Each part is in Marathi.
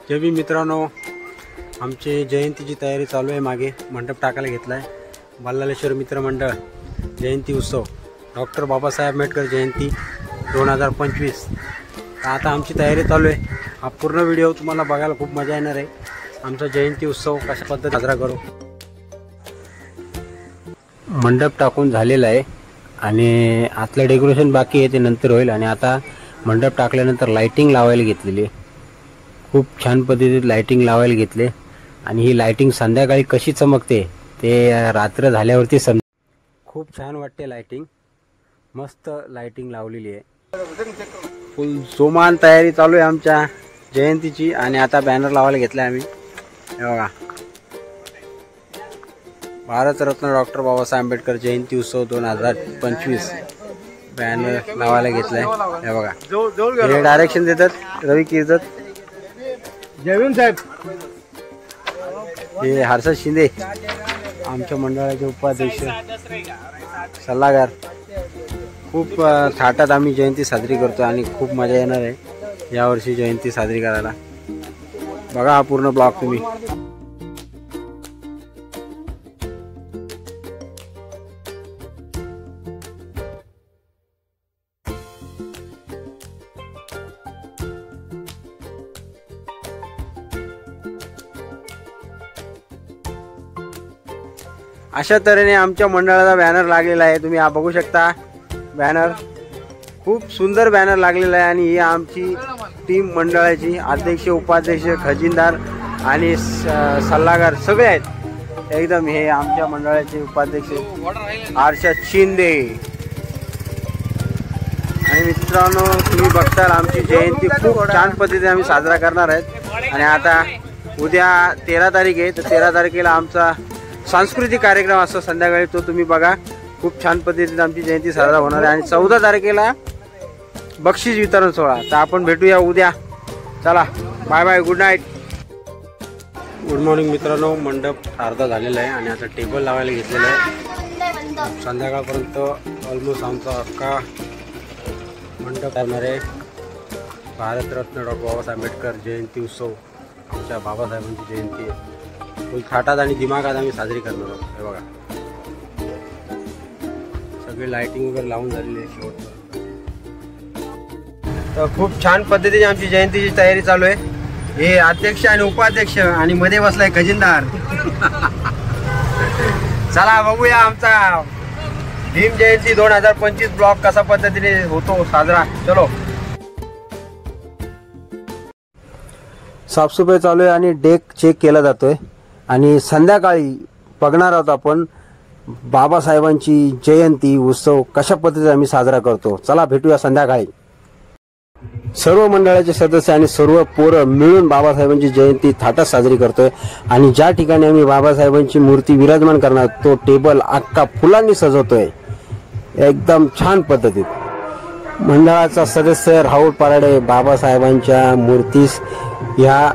जय भीम मित्रांनो, आमची जयंतीची तयारी चालू आहे. मागे मंडप टाकायला घेतला आहे. बल्लाळेश्वर मित्र मंडळ जयंती उत्सव डॉक्टर बाबासाहेब आंबेडकर जयंती 2025. आता आमची तयारी चालू आहे. हा पूर्ण व्हिडिओ तुम्हाला बघायला खूप मजा येणार आहे. आमचा जयंती उत्सव कशा पद्धतीने साजरा करू. मंडप टाकून झालेला आहे आणि आतलं डेकोरेशन बाकी आहे, ते नंतर होईल. आणि आता मंडप टाकल्यानंतर लाइटिंग लावायला घेतलेली आहे. खूप छान पद्धतीत लाइटिंग लावायला घेतले आणि ही लाइटिंग संध्याकाळी कशी चमकते ते रात्र झाल्यावरती खूप छान वाटते. लाइटिंग मस्त लाइटिंग लावलेली आहे. फुल जोमान तयारी चालू आहे आमच्या जयंतीची. आणि आता बॅनर लावायला घेतला आम्ही. हे बघा, भारतरत्न डॉक्टर बाबासाहेब आंबेडकर जयंती उत्सव 2025 बॅनर लावायला घेतलाय. हे बघा, हे डायरेक्शन देतात रवी कीर्तन, जयवीन साहेब. हे हर्षद शिंदे आमच्या मंडळाचे उपाध्यक्ष सल्लागार. खूप थाटात आम्ही जयंती साजरी करतो आणि खूप मजा येणार आहे यावर्षी जयंती साजरी करायला. बघा हा पूर्ण ब्लॉग तुम्ही. अशा तऱ्हेने आमच्या मंडळाचा बॅनर लागलेला आहे. तुम्ही हा बघू शकता. बॅनर खूप सुंदर बॅनर लागलेला आहे. आणि ही आमची टीम मंडळाची अध्यक्ष, उपाध्यक्ष, खजिनदार आणि सल्लागार सगळे आहेत एकदम. हे आमच्या मंडळाचे उपाध्यक्ष हर्षद शिंदे. आणि मित्रांनो, तुम्ही बघताल आमची जयंती खूप छान पद्धतीने आम्ही साजरा करणार आहेत. आणि आता उद्या 13 तारीख आहे, तर 13 तारखेला आमचा सांस्कृतिक कार्यक्रम असतो संध्याकाळी. तो तुम्ही बघा. खूप छान पद्धतीने आमची जयंती साजरा होणार आहे. आणि 14 तारखेला बक्षीस वितरण सोहळा. तर आपण भेटूया उद्या. चला, bye bye, good night. Good morning मित्रांनो. मंडप अर्धा झालेला आहे आणि आता टेबल लावायला घेतलेला आहे. संध्याकाळपर्यंत ऑलमोस्ट आमचा अख्खा मंडप करणार आहे. भारतरत्न डॉक्टर बाबासाहेब आंबेडकर जयंती उत्सव, आमच्या बाबासाहेबांची जयंती आहे. फुल थाटात आणि दिमागात आम्ही साजरी करणार आहोत. हे बघा, सगळी लाइटिंग वगैरे लावून झालेली आहे शेवटपर्यंत. तर खूप छान पद्धतीने आमची जयंतीची तयारी चालू आहे. हे अध्यक्ष आणि उपाध्यक्ष आणि मध्ये बसलाय खजिनदार. चला बघूया आमचा भीम जयंती 2025 ब्लॉग कसा पद्धतीने होतो साजरा. चलो. साफसफाई चालू आहे आणि डेक चेक केला जातोय. आणि संध्याकाळी बघणार आहोत आपण बाबासाहेबांची जयंती उत्सव कशा पद्धतीने आम्ही साजरा करतो. चला भेटूया संध्याकाळी. सर्व मंडळाचे सदस्य आणि सर्व पोरं मिळून बाबासाहेबांची जयंती थाटात साजरी करतोय. आणि ज्या ठिकाणी आम्ही बाबासाहेबांची मूर्ती विराजमान करणार, तो टेबल अख्खा फुलांनी सजवतोय एकदम छान पद्धतीत. मंडळाचा सदस्य राहुल पराडे बाबासाहेबांच्या मूर्तीस या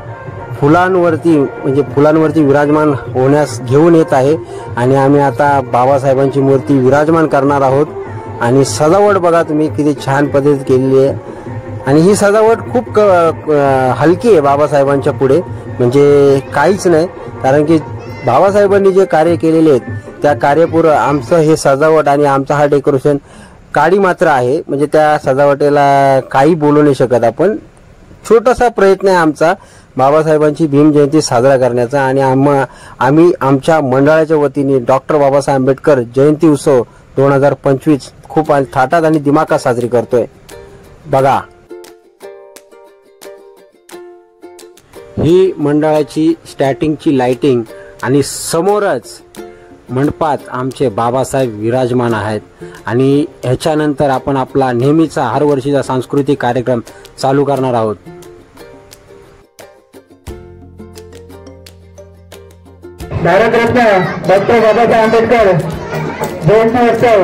फुलांवरती विराजमान होण्यास घेऊन येत आहे. आणि आम्ही आता बाबासाहेबांची मूर्ती विराजमान करणार आहोत. आणि सजावट बघा तुम्ही किती छान पद्धतीत केलेली आहे. आणि ही सजावट खूप हलकी आहे बाबासाहेबांच्या पुढे, म्हणजे काहीच नाही. कारण की बाबासाहेबांनी जे कार्य केलेले आहेत त्या कार्यापुरं आमचं हे सजावट आणि आमचा हा डेकोरेशन काडी मात्र आहे. म्हणजे त्या सजावटीला काही बोलू नाही शकत आपण. छोटासा प्रयत्न आहे आमचा बाबासाहेबांची भीम जयंती साजरा करण्याचा. आणि आम्ही आमच्या मंडळाच्या वतीने डॉक्टर बाबासाहेब आंबेडकर जयंती उत्सव 2025 खूप थाटात आणि दिमाखात साजरी करतोय. बघा, ही मंडळाची स्टार्टिंगची लाइटिंग आणि समोरच मंडपात आमचे बाबासाहेब विराजमान आहेत. आणि ह्याच्यानंतर आपण आपला नेहमीचा हर वर्षीचा सांस्कृतिक कार्यक्रम चालू करणार आहोत. भारतरत्न डॉक्टर बाबासाहेब आंबेडकर जयंती उत्सव.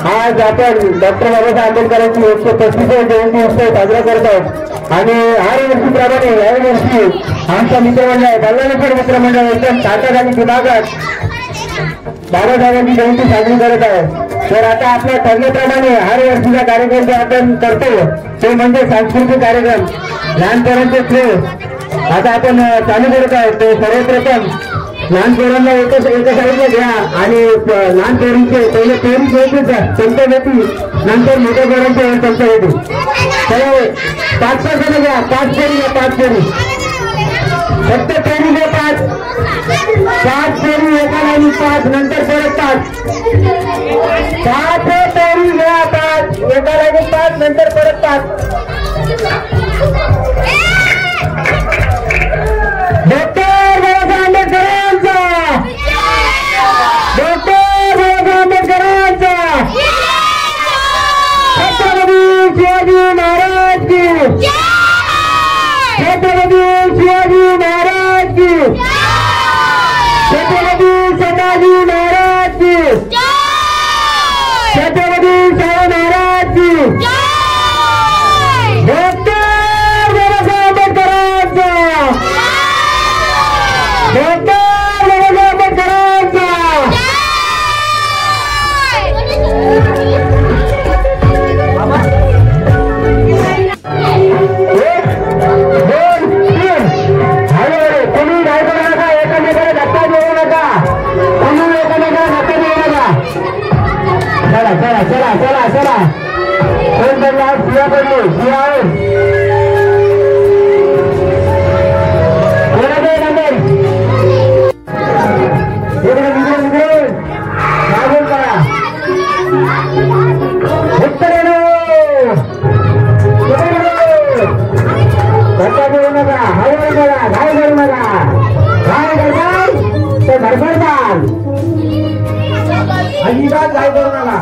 आज आपण डॉक्टर बाबासाहेब आंबेडकरांची 135वी जयंती उत्सव साजरा करत आहोत. आणि हर वर्षीप्रमाणे यावर्षी आमचं मित्रमंडळ बल्लाळेश्वर मित्रमंडळ एकदम ताकद आणि दिमागात बाबासाहेबांची जयंती साजरी करत आहे. तर आता आपल्या ठरल्याप्रमाणे हर वर्षीचा कार्यक्रम जो आपण करतो तो म्हणजे सांस्कृतिक कार्यक्रम. लहानपणाचे खेळ, आता आपण चालू करत आहोत. ते सर्वप्रथम लहान पोरांना एका साईडला घ्या आणि लहान पोरांचे पहिले पेरी घ्यायचे पंचवटी, नंतर मोठ्या पोरांचे पंचवटी. त्यामुळे 5 जण घ्या, 5 पेरी घ्या, 5 पेरी फक्त पेरी घ्या, 5 पेरी एका लाईनी 5, नंतर परत 5 पेरी घ्या, 5 एका लाईनी 5, नंतर परत 5. डॉक्टर बाबासाहेब आंबेडकरांचा, डॉक्टर बाबासाहेब आंबेडकरांचा, छत्रपती शिवाजी महाराज की, छत्रपती शिवाजी महाराज की, छत्रपती संभाजी महाराज की, छत्रपती शाहू महाराज की, डॉक्टर बाबासाहेब आंबेडकरांचा, डॉक्टर बाबासाहेब आंबेडकरांचा. तुम्ही काय करू नका, एकामेकाला धक्का देऊ नका, तुम्ही एकामेकाला धक्का देऊ नका. चला चला चला चला चला. कोण पडला? शिया पडली, शिया आहे. कोणाचा नंबर? इकडे इकडे इकडे मागून करा. उत्तर धक्का देऊ नका, हळूहळू करा, घाई करू नका. घाई करताल तर धडपडताल, अजिबात घाई करू नका.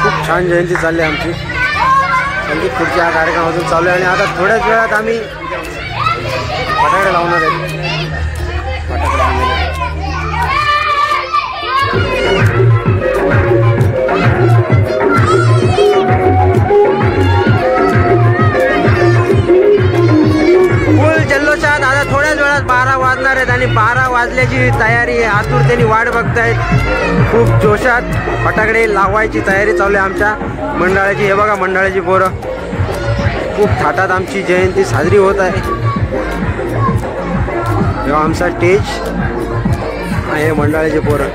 खूप छान जयंती चालली आमची. संगीत खुर्ची हा कार्यक्रमातून चालू आहे आणि आता थोड्याच वेळात आम्ही फटाकडे लावणार आहेत. फटाकडे लावणार. फुल जल्लोषात आता थोड्याच वेळात 12 वाजणार आहेत आणि 12 वाजल्याची तयारी आहे. आतुरतेने वाट बघतायत. खूप जोशात फटाकडे लावायची तयारी चालू आहे आमच्या मंडळाची. हे बघा मंडळाची पोरं खूप थाटात आमची जयंती साजरी होत आहे. तेव्हा आमचा स्टेज आहे मंडळाचे पोरं.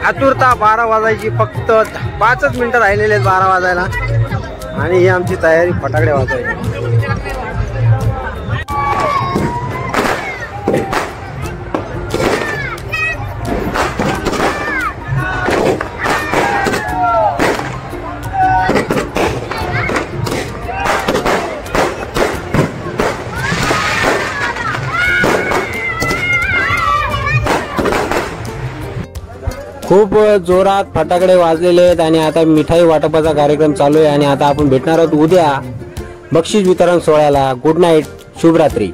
आतुरता 12 वाजायची, फक्त 5च मिनिटं राहिलेले आहेत 12 वाजायला आणि ही आमची तयारी फटाकडे वाजवायची. खूप जोरात फटाकडे वाजलेले आहेत आणि आता मिठाई वाटपाचा कार्यक्रम चालू आहे आणि आता आपण भेटणार आहोत उद्या बक्षीस वितरण सोहळ्याला. गुड नाईट, शुभरात्री.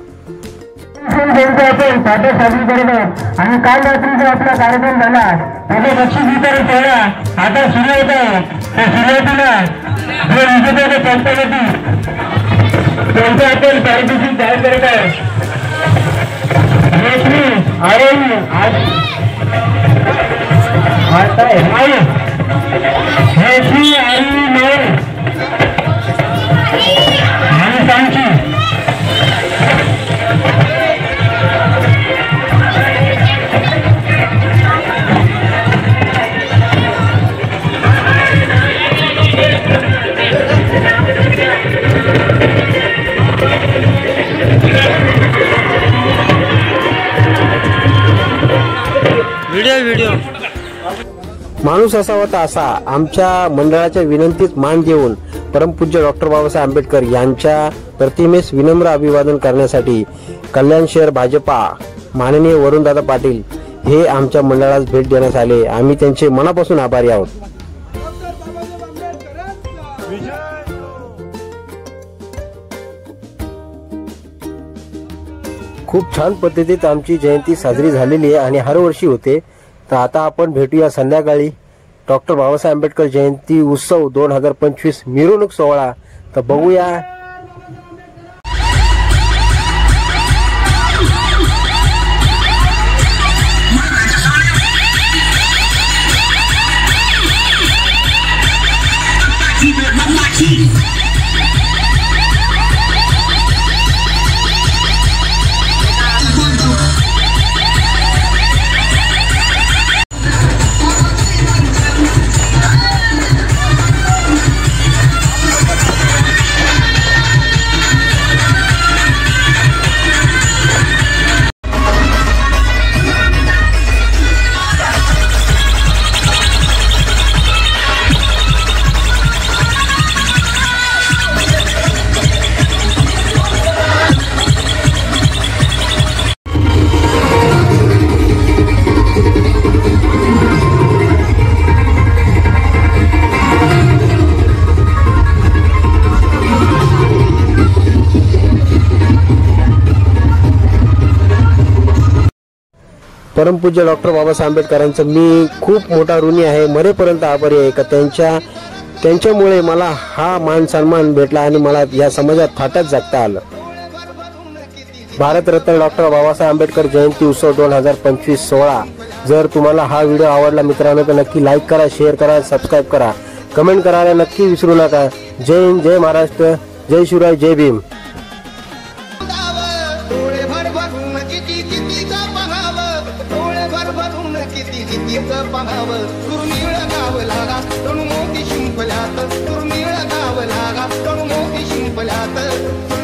आणि काल रात्रीचा आपला कार्यक्रम झाला. त्याचा बक्षीस वितरण सोहळा आता सुरू होत आहे. त्या सुरुवातीला जे विजेते पंचवटी त्यांचा आपण पारितोषिक जाहीर करत आहे. व्हिडिओ माणूस असावा तर असा आमच्या मंडळाच्या विनंतीत मान देऊन परमपूज्य डॉक्टर बाबासाहेब आंबेडकर यांच्या प्रतिमेस विनम्र अभिवादन करण्यासाठी कल्याण शहर भाजपा माननीय वरुणदादा पाटील हे आमच्या मंडळास भेट देण्यास आले. आम्ही त्यांचे मनापासून आभारी आहोत. खूप छान पद्धतीत आमची जयंती साजरी झालेली आहे आणि हर वर्षी होते. तर आता आपण भेटूया संध्याकाळी डॉक्टर बाबासाहेब आंबेडकर जयंती उत्सव 2025 मिरवणूक सोहळा. तर बघूया. परमपूज्य डॉक्टर बाबासाहेब आंबेडकरांचं मी खूप मोठा ऋणी आहे. मरेपर्यंत आभारी आहे का त्यांच्यामुळे मला हा मान सन्मान भेटला आणि मला या समाजात थाटात जगता आलं. भारतरत्न डॉक्टर बाबासाहेब आंबेडकर जयंती उत्सव 2025 सोहळा. जर तुम्हाला हा व्हिडिओ आवडला मित्रांनो तर नक्की लाईक करा, शेअर करा, सबस्क्राईब करा, कमेंट करायला नक्की विसरू नका. जय हिंद, जय महाराष्ट्र, जय शिवराय, जय भीम. दुर्मिळ गाव लागा तणू मोती शिंपल्यात, दुर्मिळ गाव लागा तणू मोती शिंपल्यात.